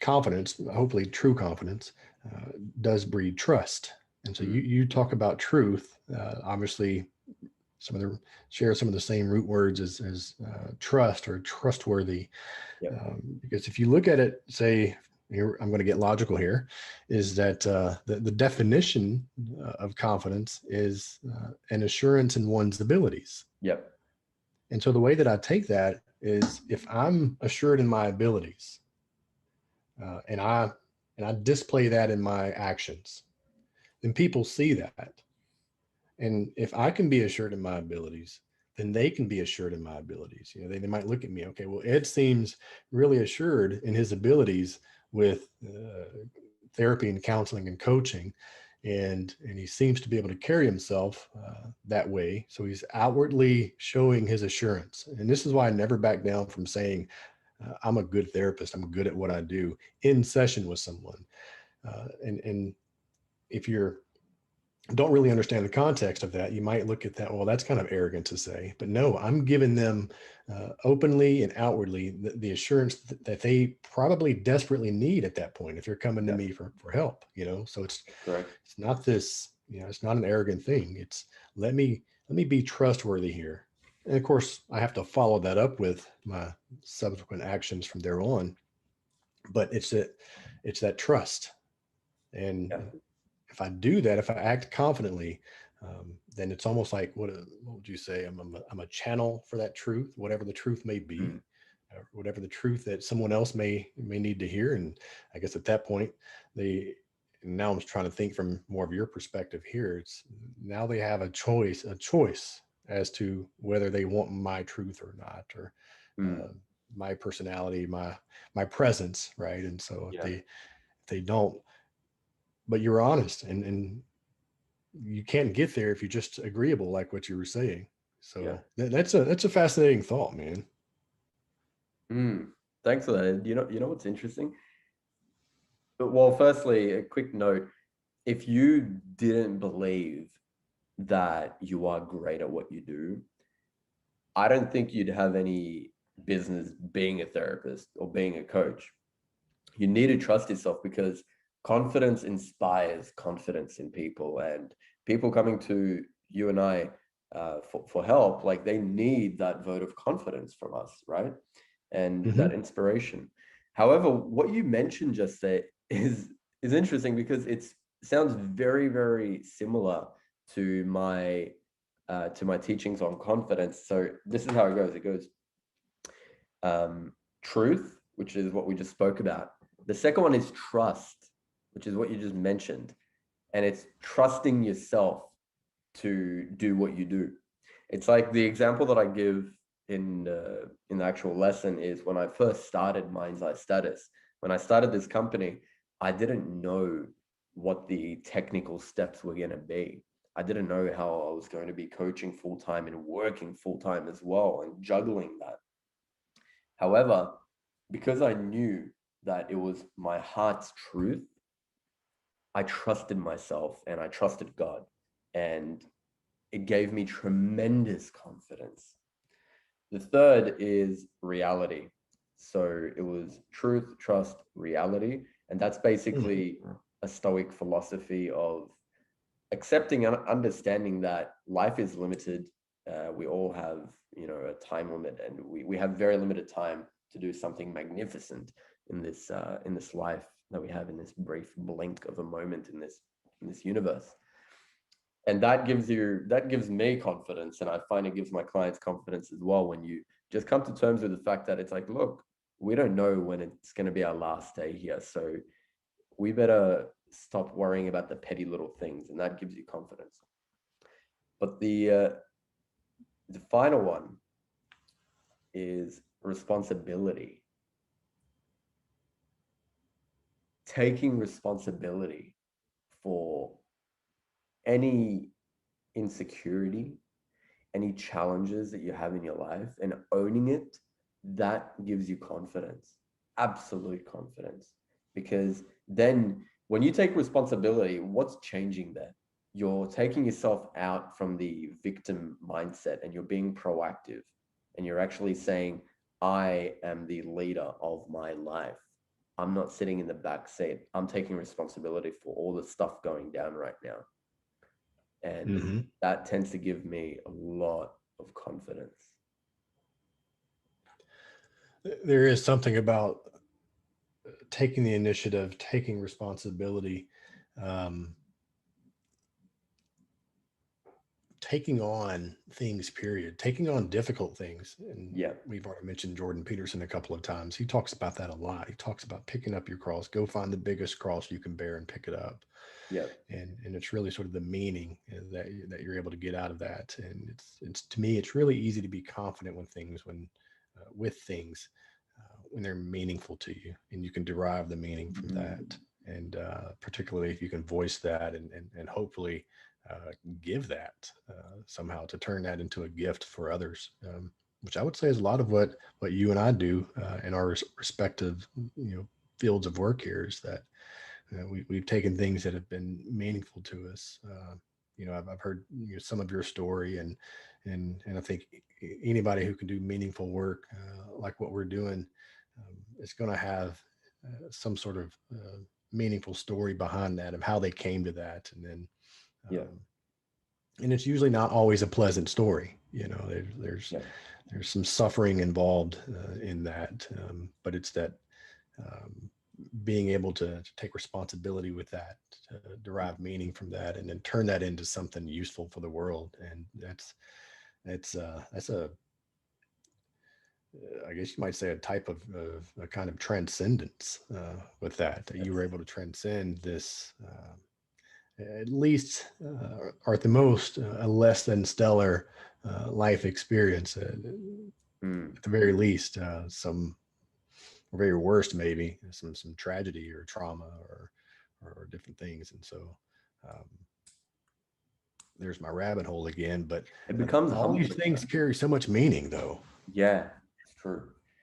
confidence, hopefully true confidence, does breed trust. And so you talk about truth, obviously some of the share some of the same root words as trust or trustworthy. Yep. Because if you look at it, say, here, I'm going to get logical here, is that the definition of confidence is an assurance in one's abilities. Yep. And so the way that I take that is if I'm assured in my abilities, and I display that in my actions, then people see that. And if I can be assured in my abilities, then they can be assured in my abilities. They might look at me, okay, well, Ed seems really assured in his abilities with therapy and counseling and coaching. And he seems to be able to carry himself that way. So he's outwardly showing his assurance. And this is why I never back down from saying, I'm a good therapist. I'm good at what I do in session with someone. And if you're don't really understand the context of that, you might look at that, well, that's kind of arrogant to say. But no, I'm giving them openly and outwardly the assurance that they probably desperately need at that point if they're coming to me for help. So it's Correct. it's not this, it's not an arrogant thing. It's let me be trustworthy here. And of course, I have to follow that up with my subsequent actions from there on. But it's that trust. And Yeah. if I do that, if I act confidently, then it's almost like what would you say? I'm a channel for that truth, whatever the truth may be, Mm. whatever the truth that someone else may need to hear. And I guess at that point, they now I'm trying to think from more of your perspective here. It's now they have a choice as to whether they want my truth or not, or Mm. uh, my personality, my presence, right? And so if Yeah. they don't, but you're honest and you can't get there if you're just agreeable, like what you were saying. Yeah. So that's a fascinating thought, man. Mm. Thanks for that. You know what's interesting? But well, firstly, a quick note. If you didn't believe that you are great at what you do, I don't think you'd have any business being a therapist or being a coach. You need to trust yourself because confidence inspires confidence in people, and people coming to you and I for help, like they need that vote of confidence from us, right? And that Hmm. inspiration. However, what you mentioned just there is interesting because it sounds very, very similar to my teachings on confidence. So this is how it goes. It goes truth, which is what we just spoke about. The second one is trust, which is what you just mentioned. And it's trusting yourself to do what you do. It's like the example that I give in the actual lesson is when I first started Mind's Eye Status. When I started this company, I didn't know what the technical steps were going to be. I didn't know how I was going to be coaching full time and working full time as well and juggling that. However, because I knew that it was my heart's truth, I trusted myself and I trusted God. And it gave me tremendous confidence. The third is reality. So it was truth, trust, reality. And that's basically a Stoic philosophy of accepting and understanding that life is limited. We all have, a time limit, and we have very limited time to do something magnificent in this life that we have in this brief blink of a moment in this universe. And that gives me confidence, and I find it gives my clients confidence as well when you just come to terms with the fact that it's like, look, we don't know when it's going to be our last day here, so we better stop worrying about the petty little things, and that gives you confidence. But the final one is responsibility. Taking responsibility for any insecurity, any challenges that you have in your life, and owning it, that gives you confidence, absolute confidence. Because then when you take responsibility, what's changing there? You're taking yourself out from the victim mindset and you're being proactive, and you're actually saying, I am the leader of my life. I'm not sitting in the back seat. I'm taking responsibility for all the stuff going down right now. And Mm-hmm. that tends to give me a lot of confidence. There is something about taking the initiative, taking responsibility, um, taking on things, period, taking on difficult things. And Yeah. we've already mentioned Jordan Peterson a couple of times. He talks about that a lot. He talks about picking up your cross, go find the biggest cross you can bear and pick it up. Yeah. And it's really sort of the meaning that you're able to get out of that. And it's to me, it's really easy to be confident with things when they're meaningful to you, and you can derive the meaning from that. And particularly if you can voice that and hopefully give that somehow, to turn that into a gift for others, which I would say is a lot of what you and I do in our respective fields of work here, is that we've taken things that have been meaningful to us. I've heard some of your story, and I think anybody who can do meaningful work like what we're doing is going to have some sort of meaningful story behind that, of how they came to that. And then Yeah. and it's usually not always a pleasant story. Yeah. There's some suffering involved in that, but it's that um, being able to take responsibility with that, to derive meaning from that, and then turn that into something useful for the world. And that's a I guess you might say a type of a kind of transcendence with that you were Yes. able to transcend this, at least, or at the most, a less than stellar life experience. At the very least, some, or very worst, maybe some tragedy or trauma or different things. And so um, there's my rabbit hole again. But It becomes all these humbling, things right? carry so much meaning, though. Yeah, it's true.